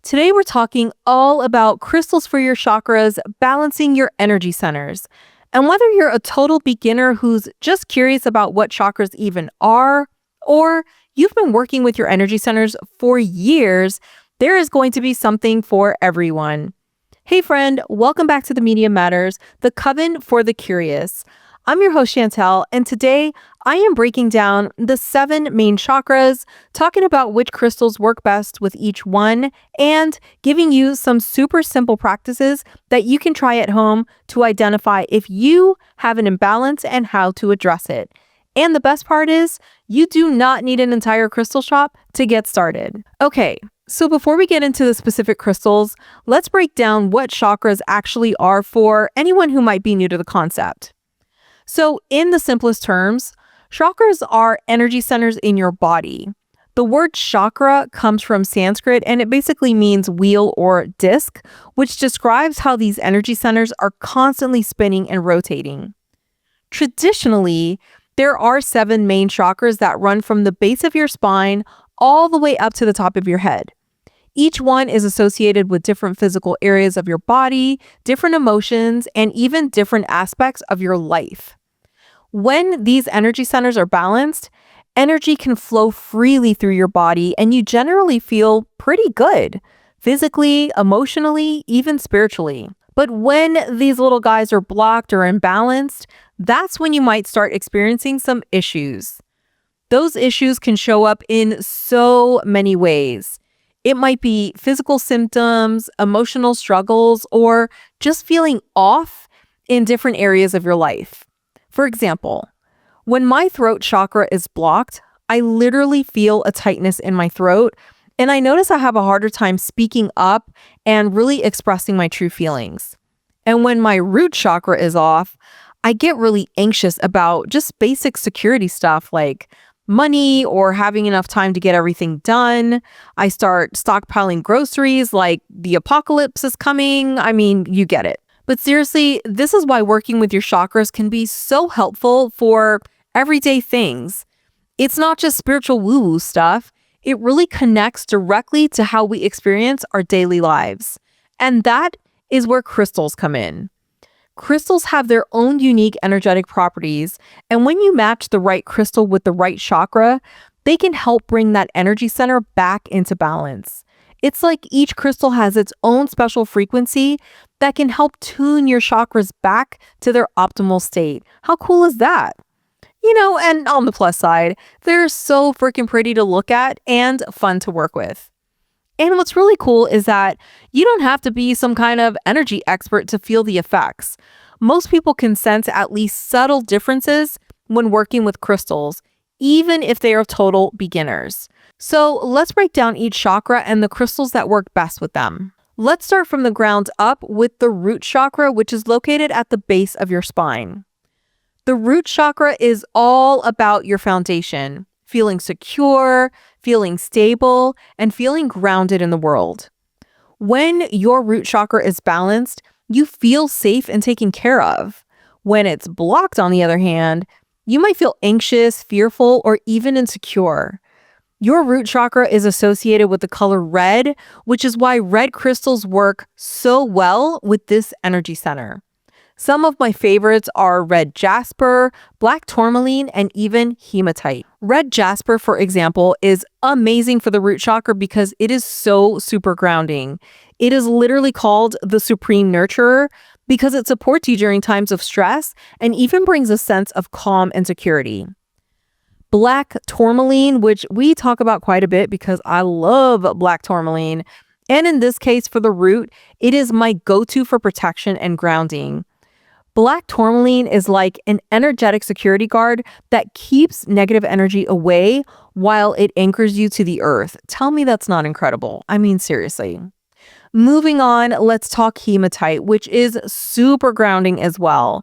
Today, we're talking all about crystals for your chakras, balancing your energy centers. And whether you're a total beginner who's just curious about what chakras even are, or you've been working with your energy centers for years, there is going to be something for everyone. Hey, friend, welcome back to the Media Matters, the coven for the curious. I'm your host, Chantel, and today I am breaking down the 7 main chakras, talking about which crystals work best with each one, and giving you some super simple practices that you can try at home to identify if you have an imbalance and how to address it. And the best part is, you do not need an entire crystal shop to get started. Okay, so before we get into the specific crystals, let's break down what chakras actually are for anyone who might be new to the concept. So in the simplest terms, chakras are energy centers in your body. The word chakra comes from Sanskrit and it basically means wheel or disc, which describes how these energy centers are constantly spinning and rotating. Traditionally, there are 7 main chakras that run from the base of your spine all the way up to the top of your head. Each one is associated with different physical areas of your body, different emotions, and even different aspects of your life. When these energy centers are balanced, energy can flow freely through your body and you generally feel pretty good, physically, emotionally, even spiritually. But when these little guys are blocked or imbalanced, that's when you might start experiencing some issues. Those issues can show up in so many ways. It might be physical symptoms, emotional struggles, or just feeling off in different areas of your life. For example, when my throat chakra is blocked, I literally feel a tightness in my throat, and I notice I have a harder time speaking up and really expressing my true feelings. And when my root chakra is off, I get really anxious about just basic security stuff like money or having enough time to get everything done. I start stockpiling groceries like the apocalypse is coming. I mean, you get it. But seriously, this is why working with your chakras can be so helpful for everyday things. It's not just spiritual woo-woo stuff. It really connects directly to how we experience our daily lives. And that is where crystals come in. Crystals have their own unique energetic properties, and when you match the right crystal with the right chakra, they can help bring that energy center back into balance. It's like each crystal has its own special frequency that can help tune your chakras back to their optimal state. How cool is that? And on the plus side, they're so freaking pretty to look at and fun to work with. And what's really cool is that you don't have to be some kind of energy expert to feel the effects. Most people can sense at least subtle differences when working with crystals, even if they are total beginners. So let's break down each chakra and the crystals that work best with them. Let's start from the ground up with the root chakra, which is located at the base of your spine. The root chakra is all about your foundation, feeling secure, feeling stable, and feeling grounded in the world. When your root chakra is balanced, you feel safe and taken care of. When it's blocked, on the other hand, you might feel anxious, fearful, or even insecure. Your root chakra is associated with the color red, which is why red crystals work so well with this energy center. Some of my favorites are red jasper, black tourmaline, and even hematite. Red jasper, for example, is amazing for the root chakra because it is so super grounding. It is literally called the supreme nurturer because it supports you during times of stress and even brings a sense of calm and security. Black tourmaline, which we talk about quite a bit because I love black tourmaline, and in this case for the root, it is my go-to for protection and grounding. Black tourmaline is like an energetic security guard that keeps negative energy away while it anchors you to the earth. Tell me that's not incredible. I mean, seriously. Moving on, let's talk hematite, which is super grounding as well.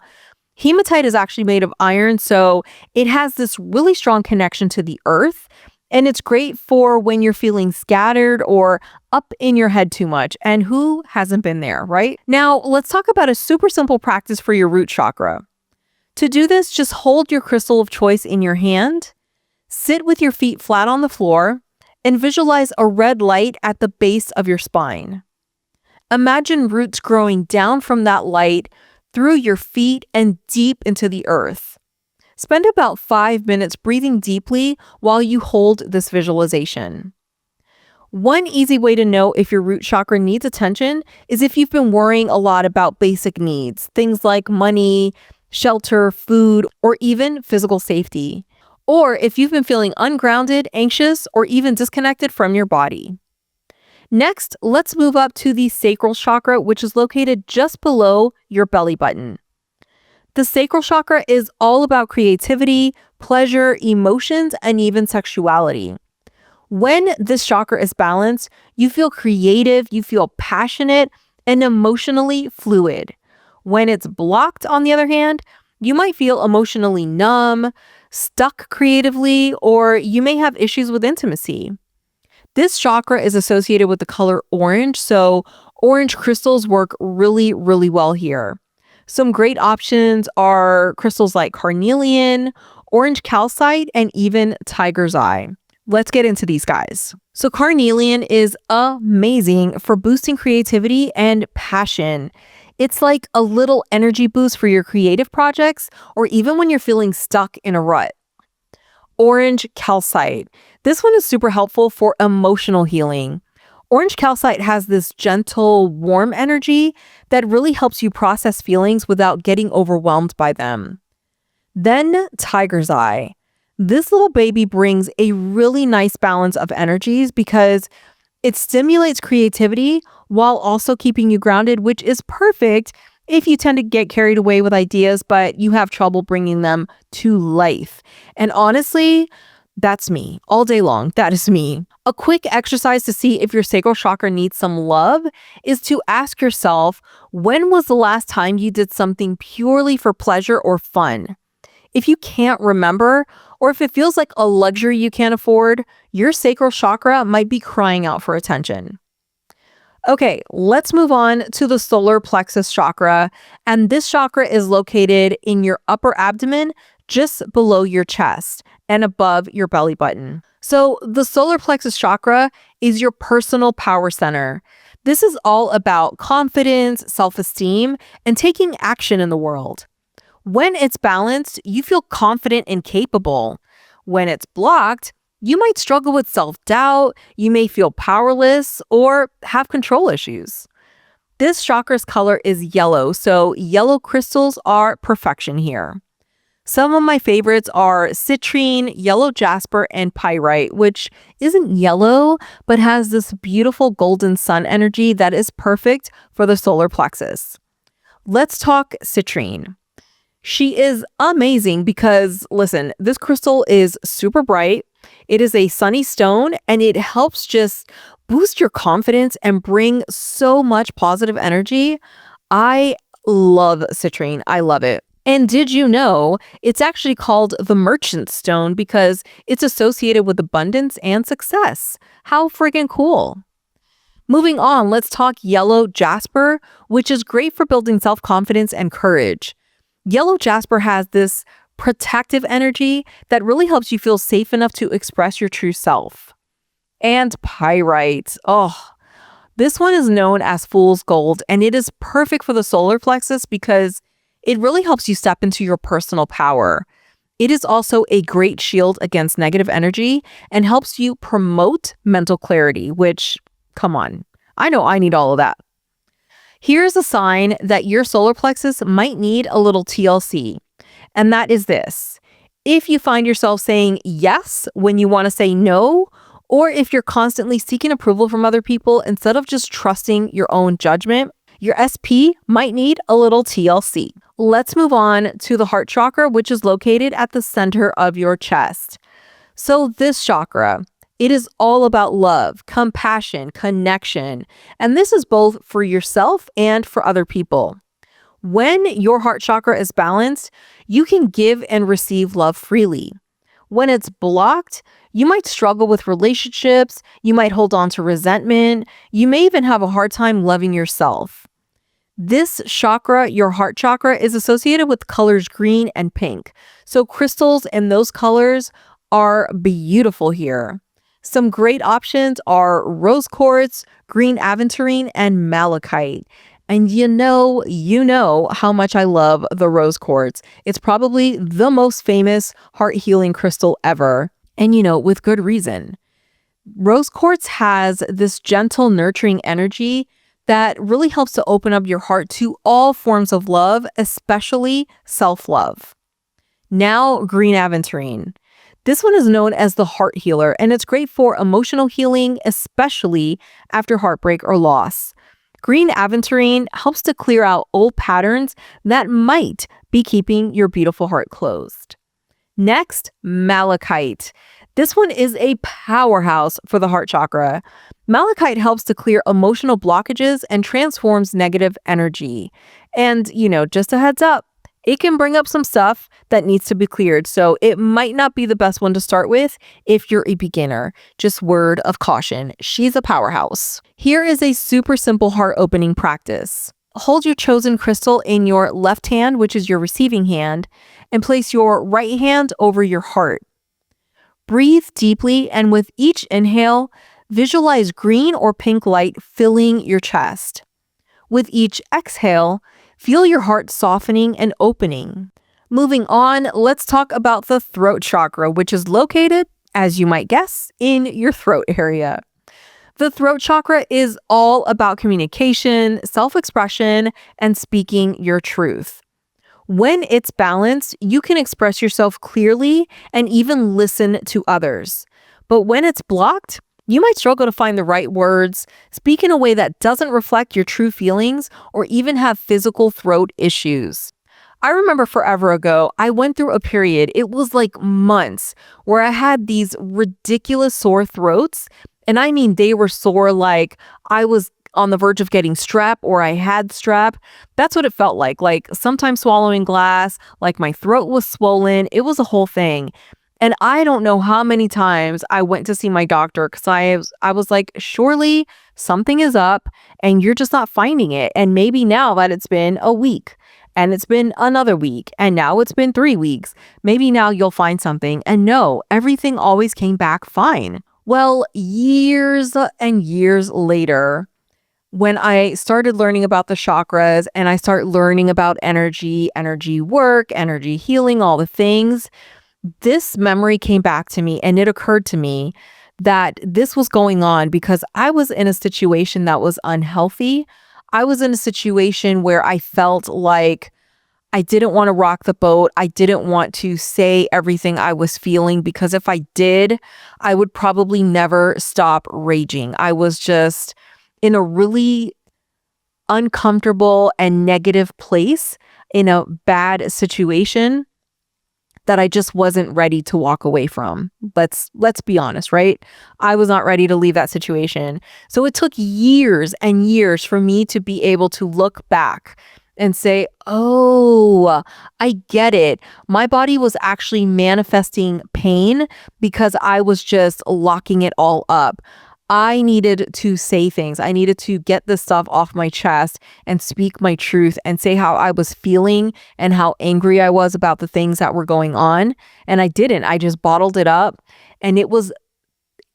Hematite is actually made of iron, so it has this really strong connection to the earth. And it's great for when you're feeling scattered or up in your head too much. And who hasn't been there, right? Now, let's talk about a super simple practice for your root chakra. To do this, just hold your crystal of choice in your hand, sit with your feet flat on the floor, and visualize a red light at the base of your spine. Imagine roots growing down from that light through your feet and deep into the earth. Spend about 5 minutes breathing deeply while you hold this visualization. One easy way to know if your root chakra needs attention is if you've been worrying a lot about basic needs, things like money, shelter, food, or even physical safety. Or if you've been feeling ungrounded, anxious, or even disconnected from your body. Next, let's move up to the sacral chakra, which is located just below your belly button. The sacral chakra is all about creativity, pleasure, emotions, and even sexuality. When this chakra is balanced, you feel creative, you feel passionate, and emotionally fluid. When it's blocked, on the other hand, you might feel emotionally numb, stuck creatively, or you may have issues with intimacy. This chakra is associated with the color orange, so orange crystals work really, really well here. Some great options are crystals like carnelian, orange calcite, and even tiger's eye. Let's get into these guys. So carnelian is amazing for boosting creativity and passion. It's like a little energy boost for your creative projects or even when you're feeling stuck in a rut. Orange calcite. This one is super helpful for emotional healing. Orange calcite has this gentle, warm energy that really helps you process feelings without getting overwhelmed by them. Then tiger's eye. This little baby brings a really nice balance of energies because it stimulates creativity while also keeping you grounded, which is perfect if you tend to get carried away with ideas, but you have trouble bringing them to life. And honestly, that's me all day long. That is me. A quick exercise to see if your sacral chakra needs some love is to ask yourself, when was the last time you did something purely for pleasure or fun? If you can't remember, or if it feels like a luxury you can't afford, your sacral chakra might be crying out for attention. Okay, let's move on to the solar plexus chakra. And this chakra is located in your upper abdomen, just below your chest and above your belly button. So the solar plexus chakra is your personal power center. This is all about confidence, self-esteem, and taking action in the world. When it's balanced, you feel confident and capable. When it's blocked, you might struggle with self-doubt, you may feel powerless, or have control issues. This chakra's color is yellow, so yellow crystals are perfection here. Some of my favorites are citrine, yellow jasper, and pyrite, which isn't yellow, but has this beautiful golden sun energy that is perfect for the solar plexus. Let's talk citrine. She is amazing because, listen, this crystal is super bright. It is a sunny stone and it helps just boost your confidence and bring so much positive energy. I love citrine. I love it. And did you know it's actually called the merchant stone because it's associated with abundance and success? How friggin' cool. Moving on, let's talk yellow jasper, which is great for building self-confidence and courage. Yellow jasper has this protective energy that really helps you feel safe enough to express your true self. And pyrite. This one is known as fool's gold, and it is perfect for the solar plexus because it really helps you step into your personal power. It is also a great shield against negative energy and helps you promote mental clarity, which, come on, I know I need all of that. Here's a sign that your solar plexus might need a little TLC, and that is this. If you find yourself saying yes when you want to say no, or if you're constantly seeking approval from other people instead of just trusting your own judgment, your SP might need a little TLC. Let's move on to the heart chakra, which is located at the center of your chest. So this chakra, it is all about love, compassion, connection, and this is both for yourself and for other people. When your heart chakra is balanced, you can give and receive love freely. When it's blocked, you might struggle with relationships, you might hold on to resentment, you may even have a hard time loving yourself. This chakra, your heart chakra, is associated with colors green and pink. So crystals in those colors are beautiful here. Some great options are rose quartz, green aventurine, and malachite. And you know how much I love the rose quartz. It's probably the most famous heart healing crystal ever. And with good reason. Rose quartz has this gentle, nurturing energy that really helps to open up your heart to all forms of love, especially self love. Now, green aventurine. This one is known as the heart healer, and it's great for emotional healing, especially after heartbreak or loss. Green aventurine helps to clear out old patterns that might be keeping your beautiful heart closed. Next, malachite. This one is a powerhouse for the heart chakra. Malachite helps to clear emotional blockages and transforms negative energy. And, just a heads up, it can bring up some stuff that needs to be cleared. So it might not be the best one to start with if you're a beginner. Just word of caution, she's a powerhouse. Here is a super simple heart opening practice. Hold your chosen crystal in your left hand, which is your receiving hand, and place your right hand over your heart. Breathe deeply, and with each inhale, visualize green or pink light filling your chest. With each exhale, feel your heart softening and opening. Moving on, let's talk about the throat chakra, which is located, as you might guess, in your throat area. The throat chakra is all about communication, self-expression, and speaking your truth. When it's balanced, you can express yourself clearly and even listen to others. But when it's blocked, you might struggle to find the right words, speak in a way that doesn't reflect your true feelings, or even have physical throat issues. I remember forever ago, I went through a period, it was like months, where I had these ridiculous sore throats. And I mean, they were sore like I was on the verge of getting strep or I had strep. That's what it felt like sometimes swallowing glass, like my throat was swollen. It was a whole thing. And I don't know how many times I went to see my doctor because I was like, surely something is up and you're just not finding it. And maybe now that it's been a week and it's been another week and now it's been 3 weeks, maybe now you'll find something. And no, everything always came back fine. Well, years and years later, when I started learning about the chakras and I start learning about energy work, energy healing, all the things, this memory came back to me and it occurred to me that this was going on because I was in a situation that was unhealthy. I was in a situation where I felt like I didn't want to rock the boat. I didn't want to say everything I was feeling because if I did, I would probably never stop raging. I was just in a really uncomfortable and negative place in a bad situation that I just wasn't ready to walk away from. Let's be honest, right? I was not ready to leave that situation. So it took years and years for me to be able to look back and say, oh, I get it. My body was actually manifesting pain because I was just locking it all up. I needed to say things. I needed to get this stuff off my chest and speak my truth and say how I was feeling and how angry I was about the things that were going on. And I didn't. I just bottled it up. And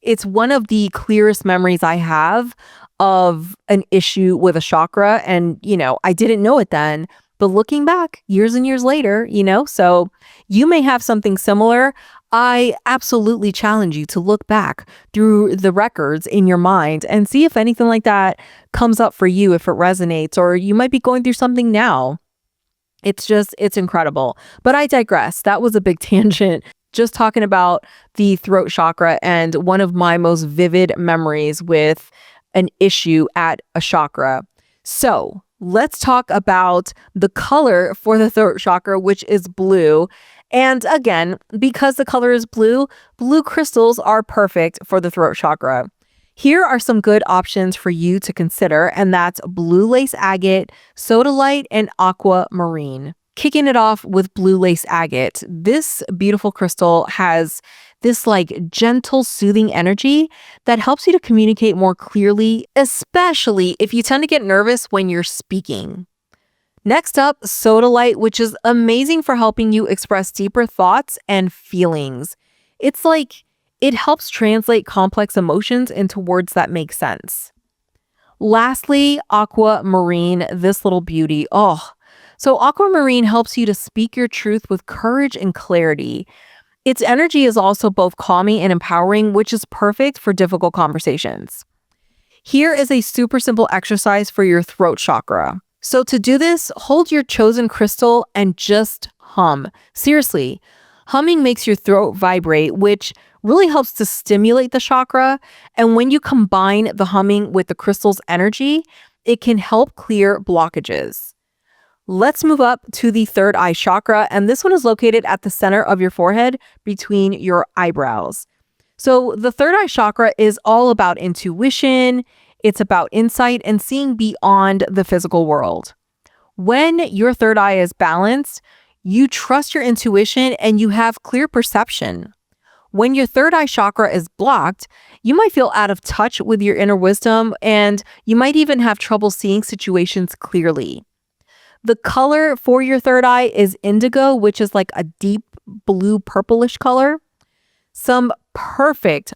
it's one of the clearest memories I have of an issue with a chakra. And, I didn't know it then. But looking back years and years later, so you may have something similar. I absolutely challenge you to look back through the records in your mind and see if anything like that comes up for you, if it resonates, or you might be going through something now. It's incredible. But I digress. That was a big tangent. Just talking about the throat chakra and one of my most vivid memories with an issue at a chakra. So let's talk about the color for the throat chakra, which is blue. And again, because the color is blue, blue crystals are perfect for the throat chakra. Here are some good options for you to consider, and that's blue lace agate, sodalite, and aquamarine. Kicking it off with blue lace agate, this beautiful crystal has this gentle, soothing energy that helps you to communicate more clearly, especially if you tend to get nervous when you're speaking. Next up, sodalite, which is amazing for helping you express deeper thoughts and feelings. It It helps translate complex emotions into words that make sense. Lastly, aquamarine, this little beauty. Oh, so aquamarine helps you to speak your truth with courage and clarity. Its energy is also both calming and empowering, which is perfect for difficult conversations. Here is a super simple exercise for your throat chakra. So to do this, hold your chosen crystal and just hum. Seriously, humming makes your throat vibrate, which really helps to stimulate the chakra. And when you combine the humming with the crystal's energy, it can help clear blockages. Let's move up to the third eye chakra, and this one is located at the center of your forehead between your eyebrows. So the third eye chakra is all about intuition, it's about insight and seeing beyond the physical world. When your third eye is balanced, you trust your intuition and you have clear perception. When your third eye chakra is blocked, you might feel out of touch with your inner wisdom and you might even have trouble seeing situations clearly. The color for your third eye is indigo, which is like a deep blue purplish color. Some perfect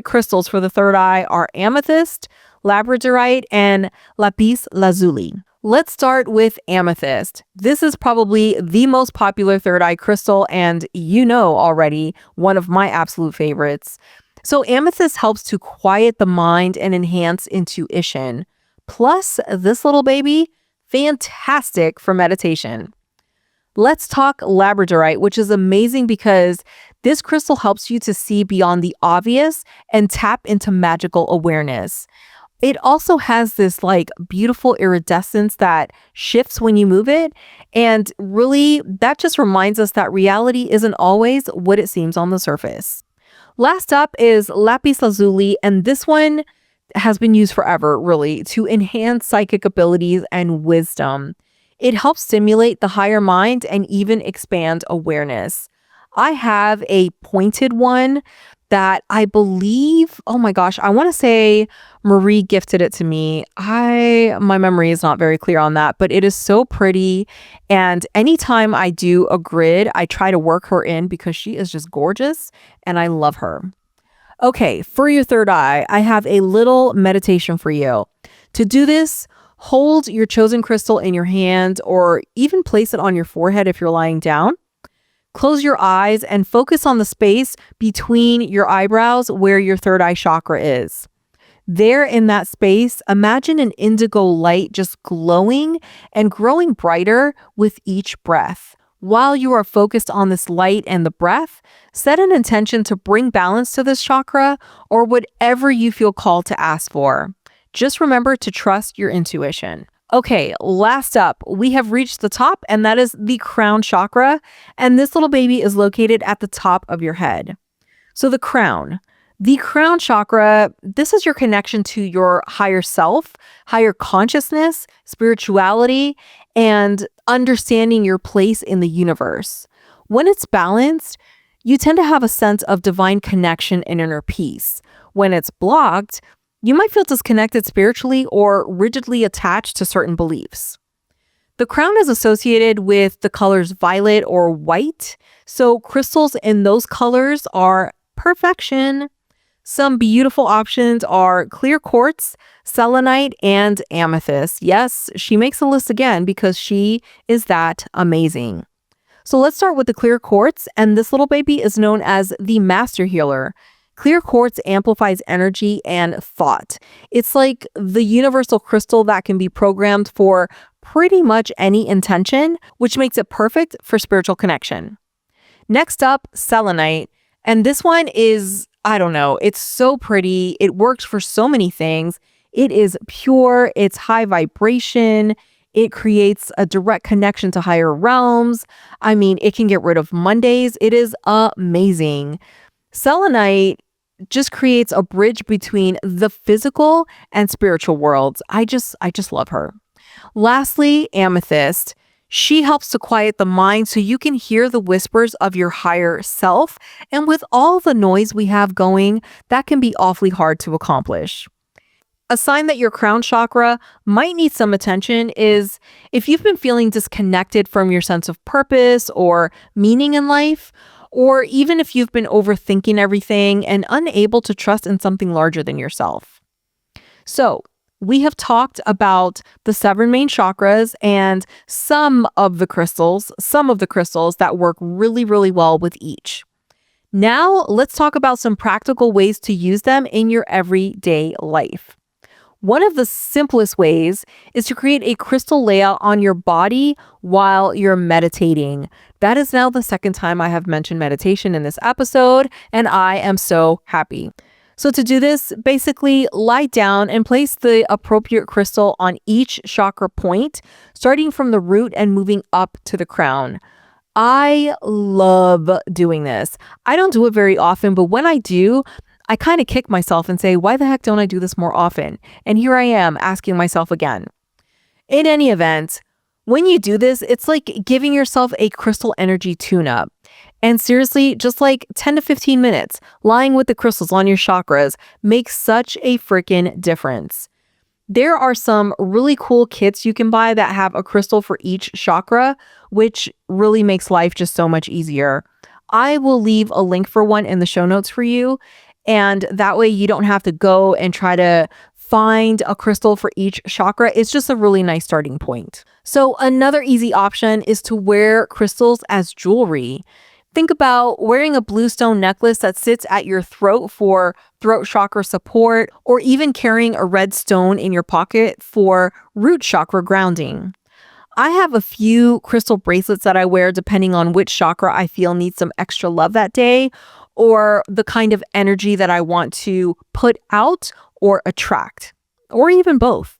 crystals for the third eye are amethyst, labradorite, and lapis lazuli. Let's start with amethyst. This is probably the most popular third eye crystal and you know already one of my absolute favorites. So amethyst helps to quiet the mind and enhance intuition. Plus, this little baby, fantastic for meditation. Let's talk labradorite, which is amazing because this crystal helps you to see beyond the obvious and tap into magical awareness. It also has this like beautiful iridescence that shifts when you move it. And really, that just reminds us that reality isn't always what it seems on the surface. Last up is lapis lazuli, and this one has been used forever, really, to enhance psychic abilities and wisdom. It helps stimulate the higher mind and even expand awareness. I have a pointed one that I believe, oh my gosh, I want to say Marie gifted it to me. My memory is not very clear on that, but it is so pretty. And anytime I do a grid, I try to work her in because she is just gorgeous and I love her. Okay, for your third eye, I have a little meditation for you. To do this, hold your chosen crystal in your hand or even place it on your forehead if you're lying down. Close your eyes and focus on the space between your eyebrows where your third eye chakra is. There in that space, imagine an indigo light just glowing and growing brighter with each breath. While you are focused on this light and the breath, set an intention to bring balance to this chakra or whatever you feel called to ask for. Just remember to trust your intuition. Okay, last up, we have reached the top, and that is the crown chakra. And this little baby is located at the top of your head. So the crown chakra, this is your connection to your higher self, higher consciousness, spirituality, and understanding your place in the universe. When it's balanced, you tend to have a sense of divine connection and inner peace. When it's blocked, you might feel disconnected spiritually or rigidly attached to certain beliefs. The crown is associated with the colors violet or white, so crystals in those colors are perfection. Some beautiful options are clear quartz, selenite, and amethyst. Yes, she makes a list again because she is that amazing. So let's start with the clear quartz, and this little baby is known as the master healer. Clear quartz amplifies energy and thought. It's like the universal crystal that can be programmed for pretty much any intention, which makes it perfect for spiritual connection. Next up, selenite. And this one is, I don't know, it's so pretty. It works for so many things. It is pure, it's high vibration. It creates a direct connection to higher realms. I mean, it can get rid of Mondays. It is amazing. Selenite just creates a bridge between the physical and spiritual worlds. I just love her. Lastly, amethyst. She helps to quiet the mind so you can hear the whispers of your higher self. And with all the noise we have going, that can be awfully hard to accomplish. A sign that your crown chakra might need some attention is if you've been feeling disconnected from your sense of purpose or meaning in life, or even if you've been overthinking everything and unable to trust in something larger than yourself. So, we have talked about the 7 main chakras and some of the crystals that work really, really well with each. Now, let's talk about some practical ways to use them in your everyday life. One of the simplest ways is to create a crystal layout on your body while you're meditating. That is now the second time I have mentioned meditation in this episode, and I am so happy. So to do this, basically lie down and place the appropriate crystal on each chakra point, starting from the root and moving up to the crown. I love doing this. I don't do it very often, but when I do, I kind of kick myself and say, why the heck don't I do this more often? And here I am asking myself again. In any event, when you do this, it's like giving yourself a crystal energy tune-up. And seriously, just like 10 to 15 minutes lying with the crystals on your chakras makes such a freaking difference. There are some really cool kits you can buy that have a crystal for each chakra, which really makes life just so much easier. I will leave a link for one in the show notes for you, and that way you don't have to go and try to find a crystal for each chakra. It's just a really nice starting point. So another easy option is to wear crystals as jewelry. Think about wearing a blue stone necklace that sits at your throat for throat chakra support, or even carrying a red stone in your pocket for root chakra grounding. I have a few crystal bracelets that I wear depending on which chakra I feel needs some extra love that day, or the kind of energy that I want to put out or attract, or even both.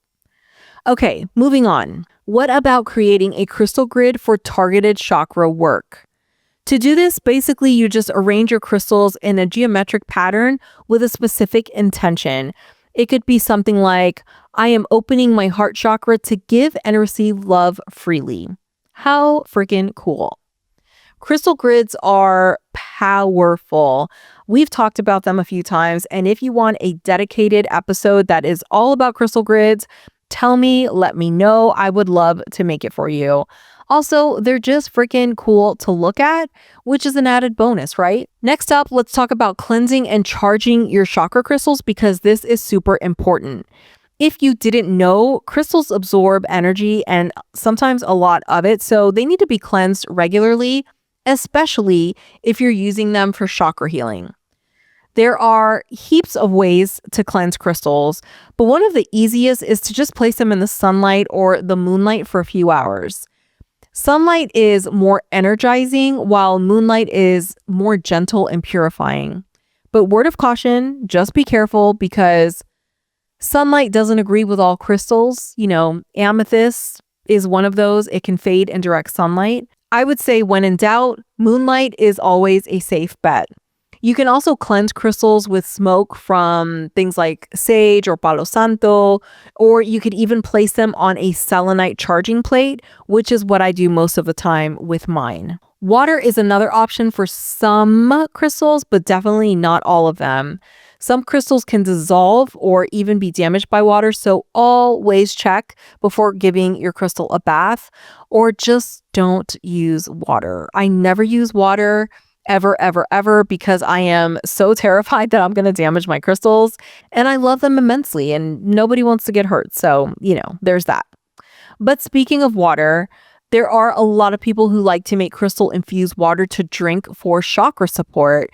Okay, moving on. What about creating a crystal grid for targeted chakra work? To do this, basically you just arrange your crystals in a geometric pattern with a specific intention. It could be something like, I am opening my heart chakra to give and receive love freely. How freaking cool. Crystal grids are powerful. We've talked about them a few times, and if you want a dedicated episode that is all about crystal grids, tell me, let me know. I would love to make it for you. Also, they're just freaking cool to look at, which is an added bonus, right? Next up, let's talk about cleansing and charging your chakra crystals, because this is super important. If you didn't know, crystals absorb energy and sometimes a lot of it, so they need to be cleansed regularly, especially if you're using them for chakra healing. There are heaps of ways to cleanse crystals, but one of the easiest is to just place them in the sunlight or the moonlight for a few hours. Sunlight is more energizing, while moonlight is more gentle and purifying. But word of caution, just be careful, because sunlight doesn't agree with all crystals. Amethyst is one of those. It can fade in direct sunlight. I would say when in doubt, moonlight is always a safe bet. You can also cleanse crystals with smoke from things like sage or palo santo, or you could even place them on a selenite charging plate, which is what I do most of the time with mine. Water is another option for some crystals, but definitely not all of them. Some crystals can dissolve or even be damaged by water, so always check before giving your crystal a bath, or just don't use water. I never use water ever, because I am so terrified that I'm going to damage my crystals, and I love them immensely and nobody wants to get hurt. So, there's that. But speaking of water, there are a lot of people who like to make crystal infused water to drink for chakra support.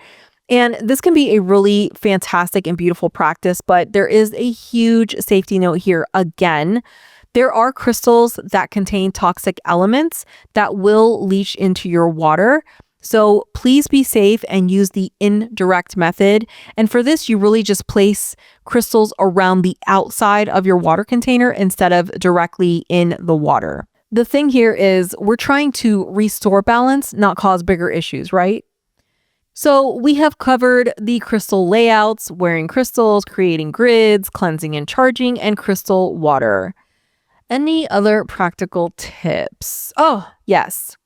And this can be a really fantastic and beautiful practice, but there is a huge safety note here again. There are crystals that contain toxic elements that will leach into your water. So please be safe and use the indirect method. And for this, you really just place crystals around the outside of your water container instead of directly in the water. The thing here is we're trying to restore balance, not cause bigger issues, right? So we have covered the crystal layouts, wearing crystals, creating grids, cleansing and charging, and crystal water. Any other practical tips? Oh, yes.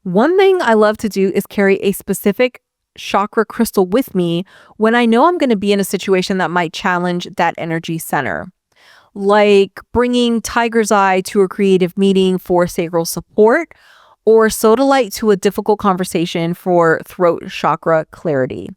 One thing I love to do is carry a specific chakra crystal with me when I know I'm going to be in a situation that might challenge that energy center. Like bringing tiger's eye to a creative meeting for sacral support, or sodalite to a difficult conversation for throat chakra clarity.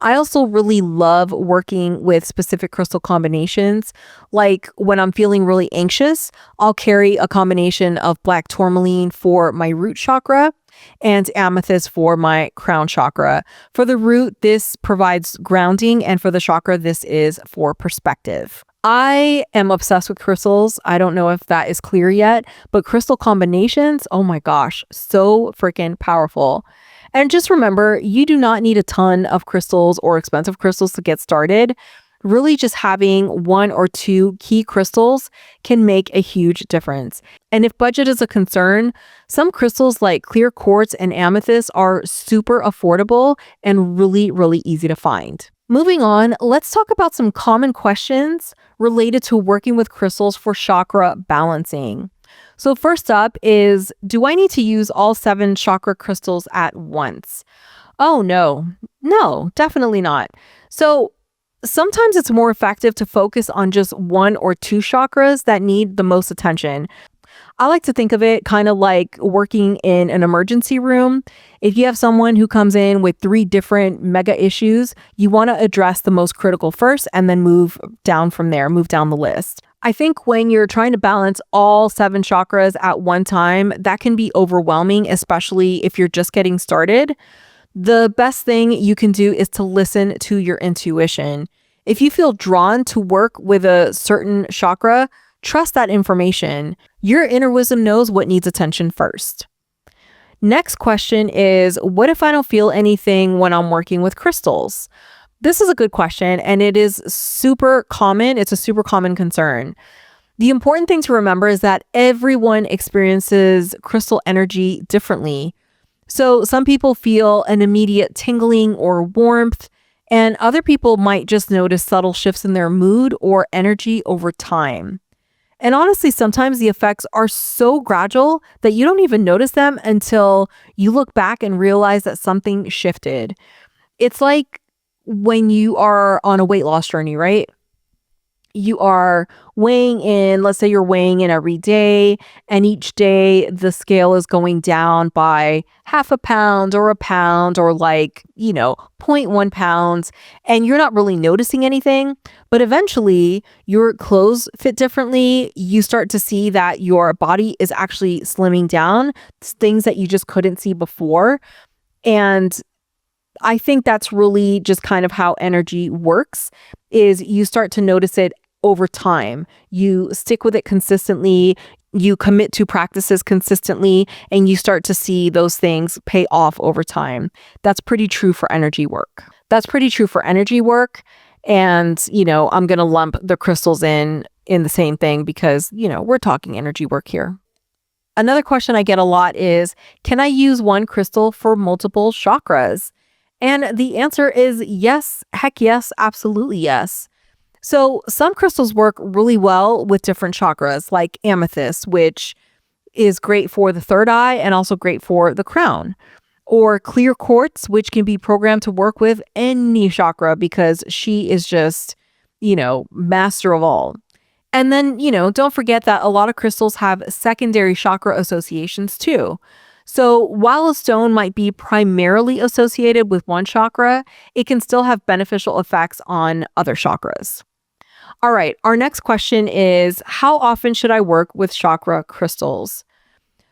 I also really love working with specific crystal combinations. Like when I'm feeling really anxious, I'll carry a combination of black tourmaline for my root chakra and amethyst for my crown chakra. For the root, this provides grounding, and for the chakra, this is for perspective. I am obsessed with crystals. I don't know if that is clear yet, but crystal combinations, oh my gosh, so freaking powerful. And just remember, you do not need a ton of crystals or expensive crystals to get started. Really, just having one or two key crystals can make a huge difference. And if budget is a concern, some crystals like clear quartz and amethyst are super affordable and really, really easy to find. Moving on, let's talk about some common questions related to working with crystals for chakra balancing. So first up is, do I need to use all 7 chakra crystals at once? Oh, no, definitely not. So sometimes it's more effective to focus on just 1 or 2 chakras that need the most attention. I like to think of it kind of like working in an emergency room. If you have someone who comes in with 3 different mega issues, you want to address the most critical first and then move down from there, move down the list. I think when you're trying to balance all 7 chakras at one time, that can be overwhelming, especially if you're just getting started. The best thing you can do is to listen to your intuition. If you feel drawn to work with a certain chakra, trust that information. Your inner wisdom knows what needs attention first. Next question is, what if I don't feel anything when I'm working with crystals? This is a good question, and it is super common. It's a super common concern. The important thing to remember is that everyone experiences crystal energy differently. So some people feel an immediate tingling or warmth, and other people might just notice subtle shifts in their mood or energy over time. And honestly, sometimes the effects are so gradual that you don't even notice them until you look back and realize that something shifted. It's like when you are on a weight loss journey, right? You are weighing in, let's say you're weighing in every day, and each day the scale is going down by half a pound or a pound or like, zero point 0.1 pounds, and you're not really noticing anything. But eventually your clothes fit differently. You start to see that your body is actually slimming down, things that you just couldn't see before. And I think that's really just kind of how energy works, is you start to notice it over time. You stick with it consistently, you commit to practices consistently, and you start to see those things pay off over time. That's pretty true for energy work. And, I'm going to lump the crystals in the same thing because, we're talking energy work here. Another question I get a lot is, can I use one crystal for multiple chakras? And the answer is yes, heck yes, absolutely yes. So some crystals work really well with different chakras, like amethyst, which is great for the third eye and also great for the crown. Or clear quartz, which can be programmed to work with any chakra because she is just, master of all. And then, don't forget that a lot of crystals have secondary chakra associations too. So while a stone might be primarily associated with one chakra, it can still have beneficial effects on other chakras. All right, our next question is, how often should I work with chakra crystals?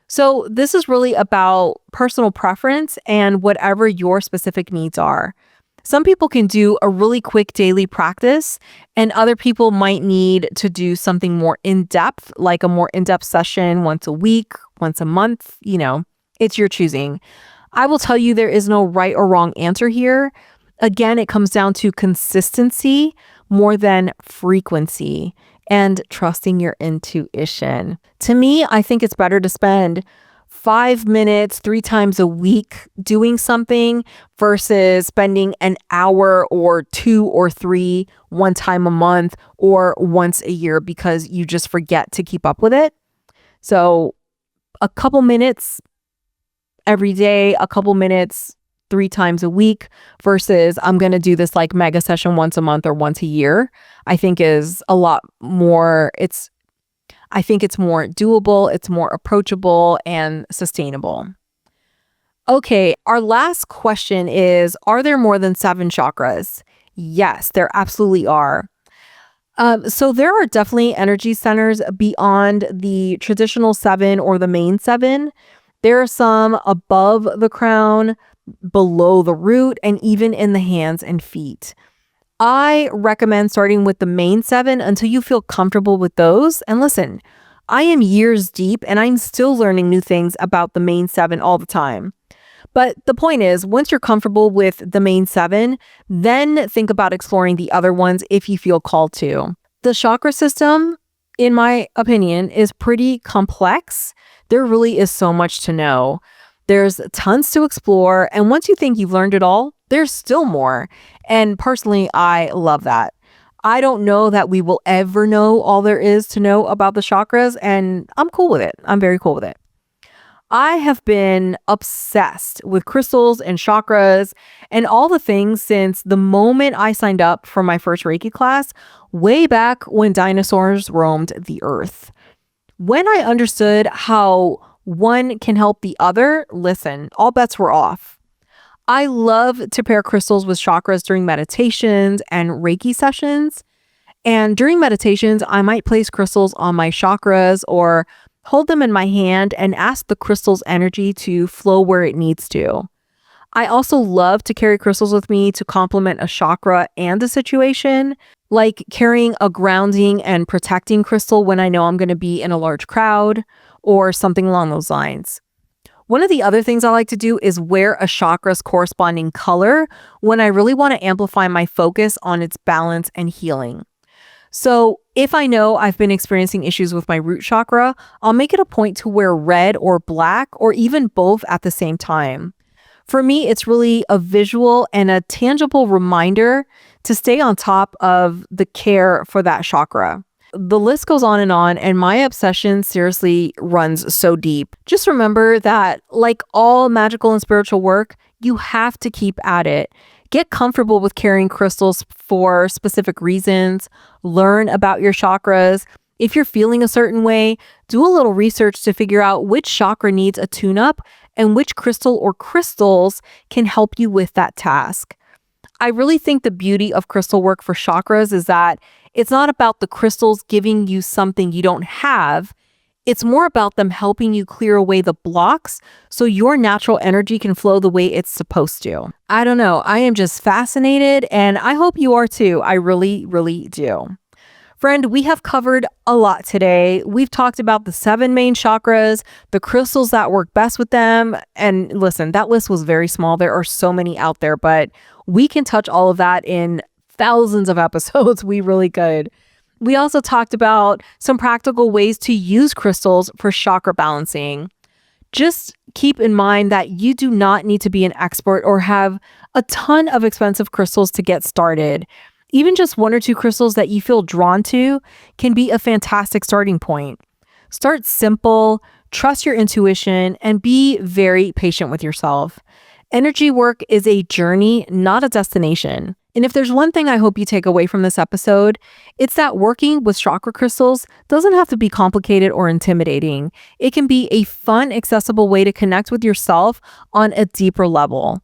So this is really about personal preference and whatever your specific needs are. Some people can do a really quick daily practice, and other people might need to do something more in-depth, like a more in-depth session once a week, once a month, It's your choosing. I will tell you there is no right or wrong answer here. Again, it comes down to consistency more than frequency and trusting your intuition. To me, I think it's better to spend 5 minutes 3 times a week doing something versus spending an hour or 2 or 3 one time a month or once a year because you just forget to keep up with it. So a couple minutes every day, a couple minutes 3 times a week versus I'm going to do this like mega session once a month or once a year, I think is a lot more. I think it's more doable, it's more approachable and sustainable. Okay, our last question is, are there more than 7 chakras? Yes, there absolutely are. So there are definitely energy centers beyond the traditional 7 or the main 7. There are some above the crown, below the root, and even in the hands and feet. I recommend starting with the main 7 until you feel comfortable with those. And listen, I am years deep and I'm still learning new things about the main 7 all the time. But the point is, once you're comfortable with the main 7, then think about exploring the other ones if you feel called to. The chakra system, in my opinion, is pretty complex. There really is so much to know. There's tons to explore, and once you think you've learned it all, there's still more. And personally, I love that. I don't know that we will ever know all there is to know about the chakras, and I'm cool with it. I'm very cool with it. I have been obsessed with crystals and chakras and all the things since the moment I signed up for my first Reiki class, way back when dinosaurs roamed the earth. When I understood how one can help the other, listen, all bets were off. I love to pair crystals with chakras during meditations and Reiki sessions. And during meditations, I might place crystals on my chakras or hold them in my hand and ask the crystal's energy to flow where it needs to. I also love to carry crystals with me to complement a chakra and a situation, like carrying a grounding and protecting crystal when I know I'm going to be in a large crowd or something along those lines. One of the other things I like to do is wear a chakra's corresponding color when I really want to amplify my focus on its balance and healing. So if I know I've been experiencing issues with my root chakra, I'll make it a point to wear red or black or even both at the same time. For me, it's really a visual and a tangible reminder to stay on top of the care for that chakra. The list goes on, and my obsession seriously runs so deep. Just remember that, like all magical and spiritual work, you have to keep at it. Get comfortable with carrying crystals for specific reasons. Learn about your chakras. If you're feeling a certain way, do a little research to figure out which chakra needs a tune-up and which crystal or crystals can help you with that task. I really think the beauty of crystal work for chakras is that it's not about the crystals giving you something you don't have. It's more about them helping you clear away the blocks so your natural energy can flow the way it's supposed to. I don't know. I am just fascinated, and I hope you are too. I really, really do. Friend, we have covered a lot today. We've talked about the 7 main chakras, the crystals that work best with them. And listen, that list was very small. There are so many out there, but we can touch all of that in thousands of episodes. We really could. We also talked about some practical ways to use crystals for chakra balancing. Just keep in mind that you do not need to be an expert or have a ton of expensive crystals to get started. Even just 1 or 2 crystals that you feel drawn to can be a fantastic starting point. Start simple, trust your intuition, and be very patient with yourself. Energy work is a journey, not a destination. And if there's one thing I hope you take away from this episode, it's that working with chakra crystals doesn't have to be complicated or intimidating. It can be a fun, accessible way to connect with yourself on a deeper level.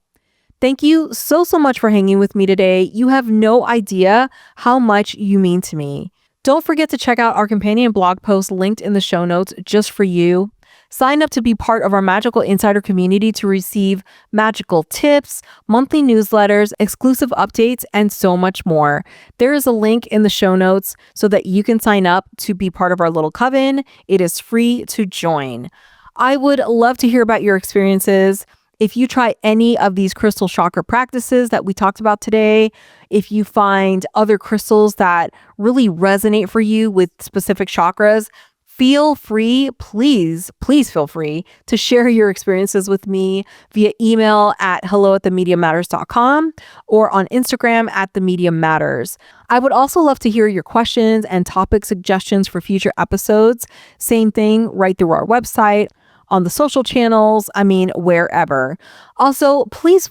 Thank you so much for hanging with me today. You have no idea how much you mean to me. Don't forget to check out our companion blog post linked in the show notes just for you. Sign up to be part of our Magical Insider community to receive magical tips, monthly newsletters, exclusive updates, and so much more. There is a link in the show notes so that you can sign up to be part of our little coven. It is free to join. I would love to hear about your experiences. If you try any of these crystal chakra practices that we talked about today, if you find other crystals that really resonate for you with specific chakras, feel free, please feel free to share your experiences with me via email at hello@themediummatters.com or on Instagram @themediummatters. I would also love to hear your questions and topic suggestions for future episodes. Same thing right through our website. on the social channels, wherever. Also, please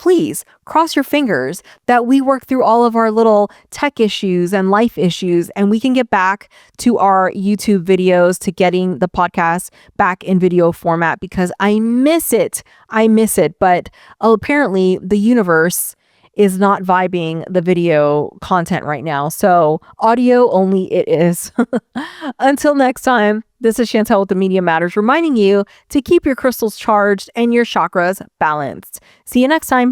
cross your fingers that we work through all of our little tech issues and life issues, and we can get back to our YouTube videos, to getting the podcast back in video format, because I miss it. But apparently the universe is not vibing the video content right now. So audio only it is. Until next time, this is Chantel with the Media Matters, reminding you to keep your crystals charged and your chakras balanced. See you next time.